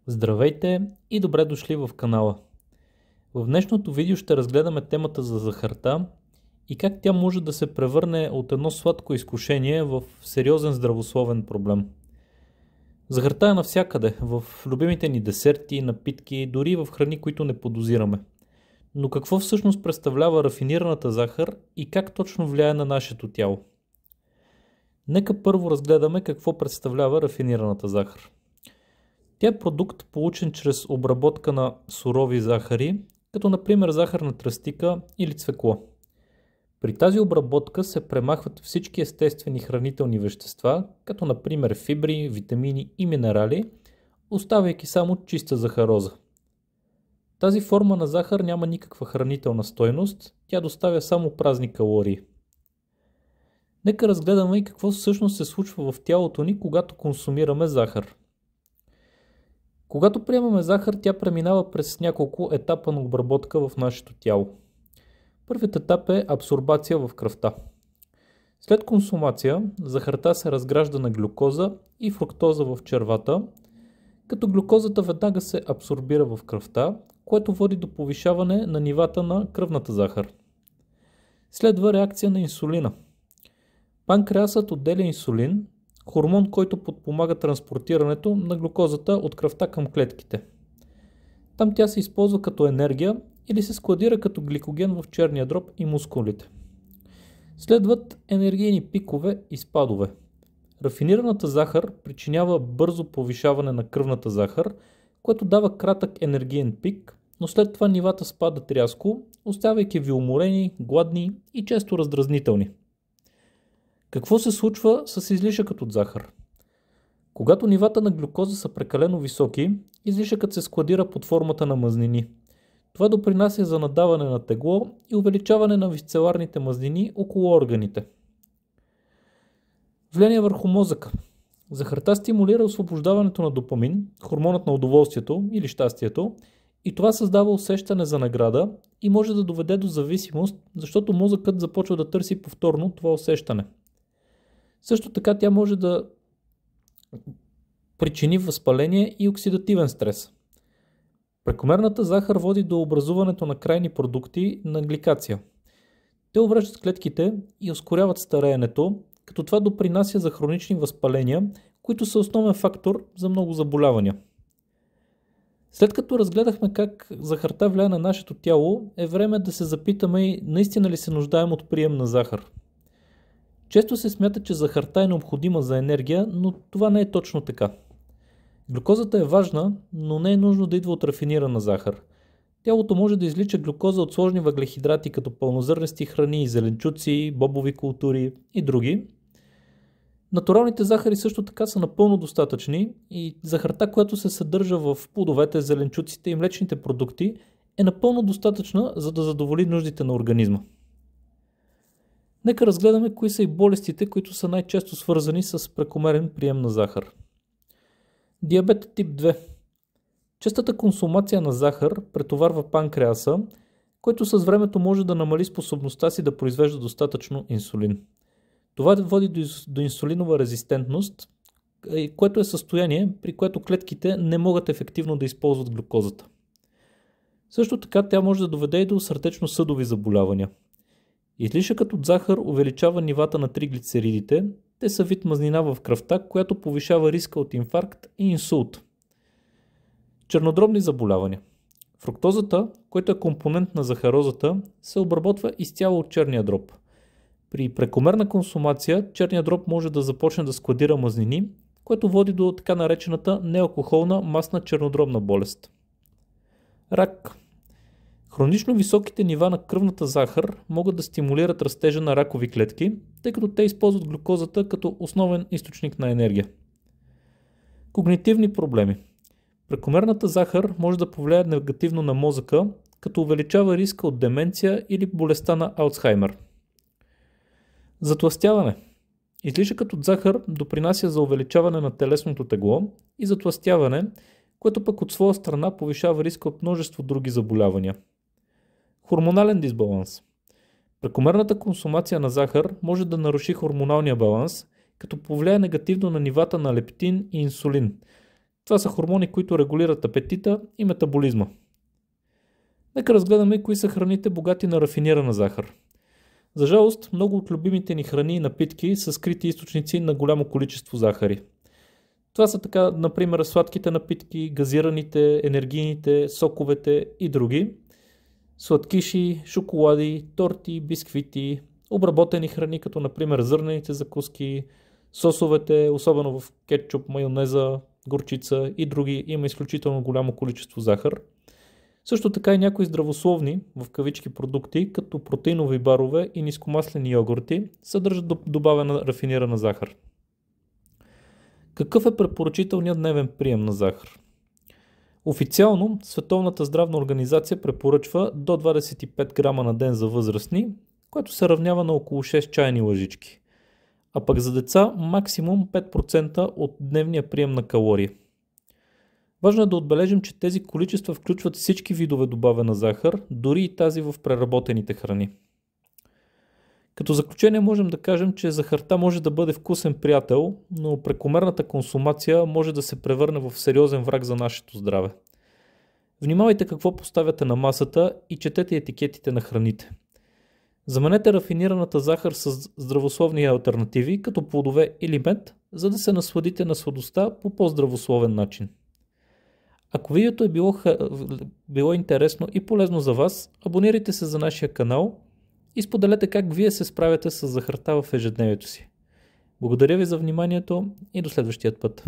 Здравейте и добре дошли в канала. В днешното видео ще разгледаме темата за захарта и как тя може да се превърне от едно сладко изкушение в сериозен здравословен проблем. Захарта е навсякъде, в любимите ни десерти, напитки, дори в храни, които не подозираме. Но какво всъщност представлява рафинираната захар и как точно влияе на нашето тяло? Нека първо разгледаме какво представлява рафинираната захар. Тя е продукт, получен чрез обработка на сурови захари, като например захарна тръстика или цвекло. При тази обработка се премахват всички естествени хранителни вещества, като например фибри, витамини и минерали, оставяйки само чиста захароза. Тази форма на захар няма никаква хранителна стойност, тя доставя само празни калории. Нека разгледаме и какво всъщност се случва в тялото ни, когато консумираме захар. Когато приемаме захар, тя преминава през няколко етапа на обработка в нашето тяло. Първият етап е абсорбация в кръвта. След консумация, захарта се разгражда на глюкоза и фруктоза в червата, като глюкозата веднага се абсорбира в кръвта, което води до повишаване на нивата на кръвната захар. Следва реакция на инсулина. Панкреасът отделя инсулин, хормон, който подпомага транспортирането на глюкозата от кръвта към клетките. Там тя се използва като енергия или се складира като гликоген в черния дроб и мускулите. Следват енергийни пикове и спадове. Рафинираната захар причинява бързо повишаване на кръвната захар, което дава кратък енергиен пик, но след това нивата спадат рязко, оставяйки ви уморени, гладни и често раздразнителни. Какво се случва с излишъкът от захар? Когато нивата на глюкоза са прекалено високи, излишъкът се складира под формата на мазнини. Това допринася за надаване на тегло и увеличаване на висцеларните мазнини около органите. Влияние върху мозъка. Захарта стимулира освобождаването на допамин, хормонът на удоволствието или щастието, и това създава усещане за награда и може да доведе до зависимост, защото мозъкът започва да търси повторно това усещане. Също така тя може да причини възпаление и оксидативен стрес. Прекомерната захар води до образуването на крайни продукти на гликация. Те увреждат клетките и ускоряват стареенето, като това допринася за хронични възпаления, които са основен фактор за много заболявания. След като разгледахме как захарта влияе на нашето тяло, е време да се запитаме и наистина ли се нуждаем от прием на захар. Често се смята, че захарта е необходима за енергия, но това не е точно така. Глюкозата е важна, но не е нужно да идва от рафинирана захар. Тялото може да излича глюкоза от сложни въглехидрати, като пълнозърнести храни, зеленчуци, бобови култури и други. Натуралните захари също така са напълно достатъчни и захарта, която се съдържа в плодовете, зеленчуците и млечните продукти, е напълно достатъчна, за да задоволи нуждите на организма. Нека разгледаме кои са и болестите, които са най-често свързани с прекомерен прием на захар. Диабет тип 2. Честата консумация на захар претоварва панкреаса, който с времето може да намали способността си да произвежда достатъчно инсулин. Това води до инсулинова резистентност, което е състояние, при което клетките не могат ефективно да използват глюкозата. Също така тя може да доведе и до сърдечно-съдови заболявания. Излишъкът от захар увеличава нивата на триглицеридите, те са вид мазнина в кръвта, която повишава риска от инфаркт и инсулт. Чернодробни заболявания. Фруктозата, който е компонент на захарозата, се обработва изцяло от черния дроб. При прекомерна консумация черния дроб може да започне да складира мазнини, което води до така наречената неалкохолна масна чернодробна болест. Рак. Хронично високите нива на кръвната захар могат да стимулират растежа на ракови клетки, тъй като те използват глюкозата като основен източник на енергия. Когнитивни проблеми. Прекомерната захар може да повлияе негативно на мозъка, като увеличава риска от деменция или болестта на Алцхаймер. Затлъстяване. Излишъкът от захар допринася за увеличаване на телесното тегло и затлъстяване, което пък от своя страна повишава риска от множество други заболявания. Хормонален дисбаланс. Прекомерната консумация на захар може да наруши хормоналния баланс, като повлияе негативно на нивата на лептин и инсулин, Това са хормони, които регулират апетита и метаболизма. Нека разгледаме кои са храните богати на рафинирана захар. За жалост, много от любимите ни храни и напитки са скрити източници на голямо количество захари. Това са така, например, сладките напитки, газираните, енергийните, соковете и други. Сладкиши, шоколади, торти, бисквити, обработени храни, като например зърнените закуски, сосовете, особено в кетчуп, майонеза, горчица и други, има изключително голямо количество захар. Също така и някои здравословни, в кавички, продукти, като протеинови барове и нискомаслени йогурти, съдържат добавена рафинирана захар. Какъв е препоръчителният дневен прием на захар? Официално Световната здравна организация препоръчва до 25 грама на ден за възрастни, което се равнява на около 6 чайни лъжички. А пък за деца максимум 5% от дневния прием на калории. Важно е да отбележим, че тези количества включват всички видове добавена захар, дори и тази в преработените храни. Като заключение можем да кажем, че захарта може да бъде вкусен приятел, но прекомерната консумация може да се превърне в сериозен враг за нашето здраве. Внимавайте какво поставяте на масата и четете етикетите на храните. Заменете рафинираната захар с здравословни алтернативи, като плодове или мед, за да се насладите на сладостта по по-здравословен начин. Ако видеото е било интересно и полезно за вас, абонирайте се за нашия канал и споделете как вие се справяте с захарта в ежедневието си. Благодаря ви за вниманието и до следващия път.